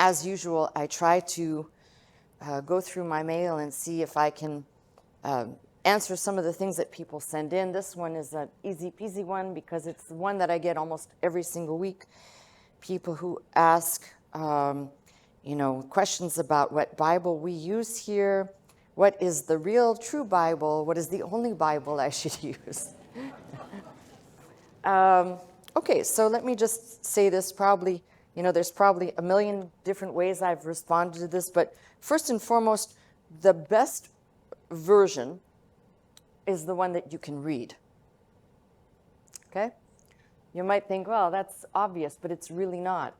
as usual, I try to go through my mail and see if I can answer some of the things that people send in. This one is an easy peasy one because it's the one that I get almost every single week. People who ask, questions about what Bible we use here, what is the real true Bible, what is the only Bible I should use. Okay, so let me just say this. Probably, there's probably a million different ways I've responded to this, but first and foremost, the best version is the one that you can read. Okay? You might think, well, that's obvious, but it's really not.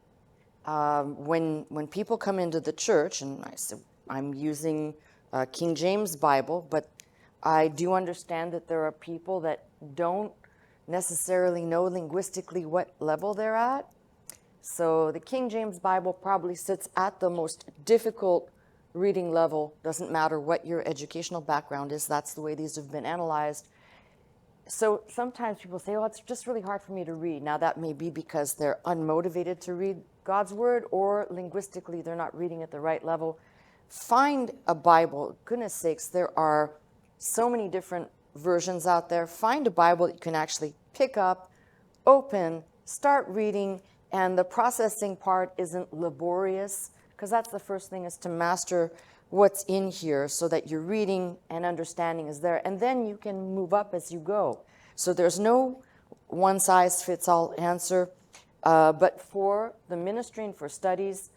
When people come into the church, and I say I'm using King James Bible, but I do understand that there are people that don't necessarily know linguistically what level they're at. So the King James Bible probably sits at the most difficult reading level. Doesn't matter what your educational background is, that's the way these have been analyzed. So sometimes people say, oh, it's just really hard for me to read. Now that may be because they're unmotivated to read God's word, or linguistically they're not reading at the right level. Find a Bible. Goodness sakes, there are so many different versions out there. Find a Bible that you can actually pick up, open, start reading, and the processing part isn't laborious, because that's the first thing, is to master what's in here so that your reading and understanding is there, and then you can move up as you go. So there's no one-size-fits-all answer, but for the ministry and for studies,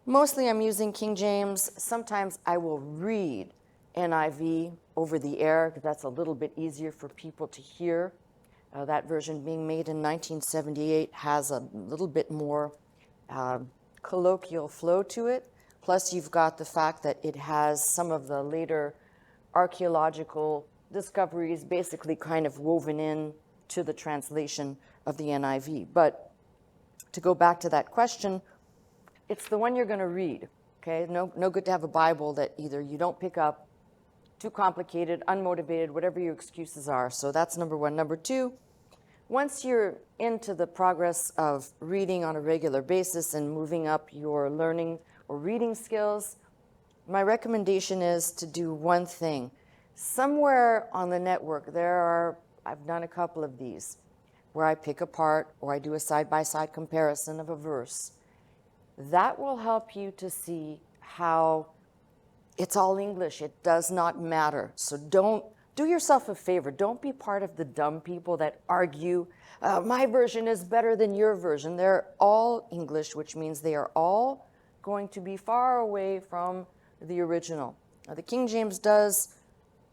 mostly I'm using King James. Sometimes I will read NIV over the air, because that's a little bit easier for people to hear. That version, being made in 1978, has a little bit more colloquial flow to it. Plus, you've got the fact that it has some of the later archaeological discoveries basically kind of woven in to the translation of the NIV. But to go back to that question, it's the one you're going to read. Okay, no good to have a Bible that either you don't pick up, too complicated, unmotivated, whatever your excuses are. So that's number one. Number two, once you're into the progress of reading on a regular basis and moving up your learning or reading skills, my recommendation is to do one thing. Somewhere on the network, I've done a couple of these, where I pick apart or I do a side-by-side comparison of a verse. That will help you to see how it's all English. It does not matter. So do yourself a favor. Don't be part of the dumb people that argue, my version is better than your version. They're all English, which means they are all going to be far away from the original. Now, the King James does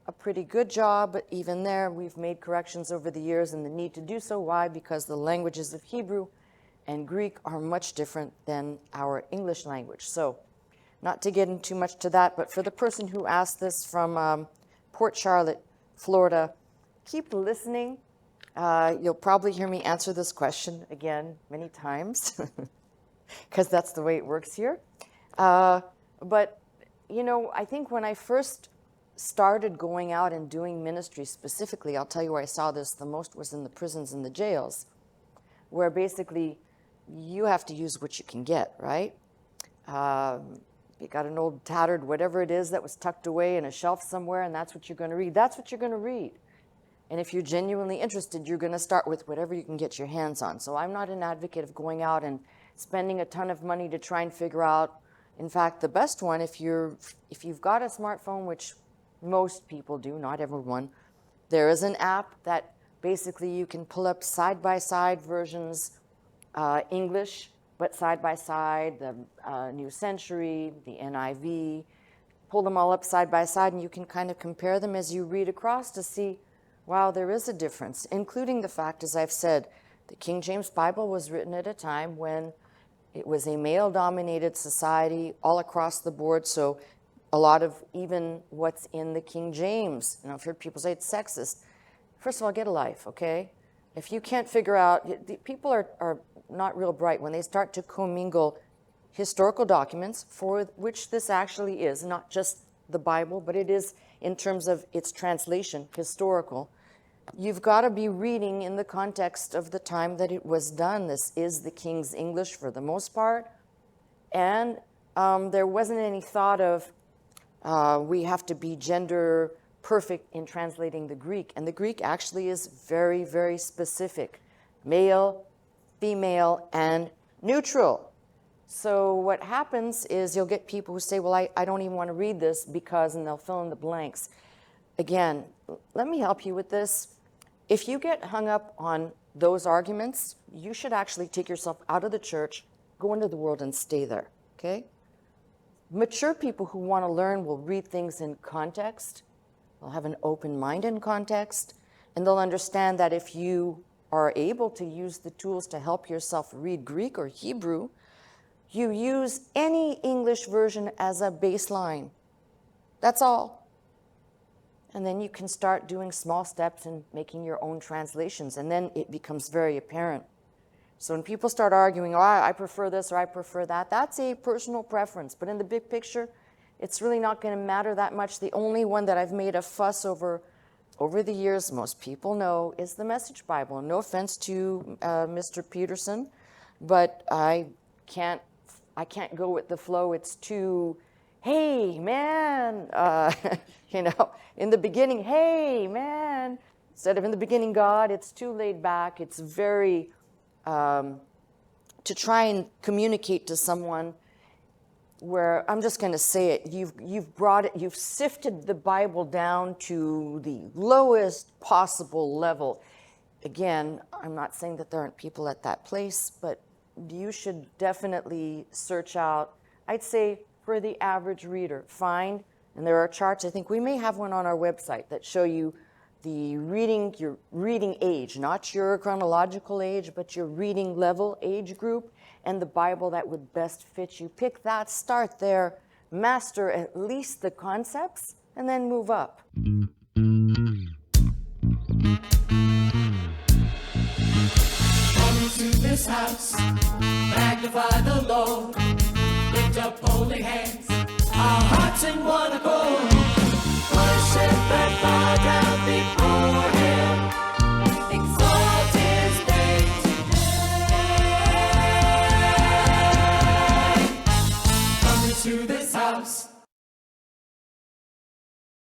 a pretty good job, but even there we've made corrections over the years and the need to do so. Why? Because the languages of Hebrew and Greek are much different than our English language. So not to get into too much to that, but for the person who asked this from Port Charlotte, Florida, keep listening. You'll probably hear me answer this question again many times, because that's the way it works here. But, I think when I first started going out and doing ministry specifically, I'll tell you where I saw this the most was in the prisons and the jails, where basically you have to use what you can get, right? You got an old tattered whatever it is that was tucked away in a shelf somewhere, and that's what you're going to read. That's what you're going to read. And if you're genuinely interested, you're going to start with whatever you can get your hands on. So I'm not an advocate of going out and spending a ton of money to try and figure out. In fact, the best one, if you've got a smartphone, which most people do, not everyone, there is an app that basically you can pull up side-by-side versions, English, but side-by-side, the New Century, the NIV, pull them all up side-by-side, and you can kind of compare them as you read across to see, wow, there is a difference, including the fact, as I've said, the King James Bible was written at a time when it was a male-dominated society all across the board, so a lot of even what's in the King James, and I've heard people say it's sexist. First of all, get a life, okay? If you can't figure out, people are not real bright when they start to commingle historical documents, for which this actually is, not just the Bible, but it is in terms of its translation, historical. You've got to be reading in the context of the time that it was done. This is the King's English for the most part, And there wasn't any thought of we have to be gender perfect in translating the Greek. And the Greek actually is very, very specific. Male, female, and neutral. So what happens is you'll get people who say, well, I don't even want to read this because, and they'll fill in the blanks. Again, let me help you with this. If you get hung up on those arguments, you should actually take yourself out of the church, go into the world, and stay there, okay? Mature people who want to learn will read things in context. They'll have an open mind in context, and they'll understand that if you are able to use the tools to help yourself read Greek or Hebrew, you use any English version as a baseline. That's all. And then you can start doing small steps and making your own translations, and then it becomes very apparent. So when people start arguing, oh, I prefer this or I prefer that, that's a personal preference. But in the big picture, it's really not going to matter that much. The only one that I've made a fuss over the years, most people know, is the Message Bible. No offense to Mr. Peterson, but I can't go with the flow. It's too, hey, man, in the beginning, hey, man. Instead of in the beginning, God, it's too laid back. It's very, to try and communicate to someone where, I'm just going to say it, you've sifted the Bible down to the lowest possible level. Again, I'm not saying that there aren't people at that place, but you should definitely search out, I'd say for the average reader, find, and there are charts, I think we may have one on our website that show you your reading age, not your chronological age, but your reading level age group, and the Bible that would best fit you. Pick that, start there, master at least the concepts, and then move up. To this house, magnify the Lord, lift up holy hands, our hearts in one accord.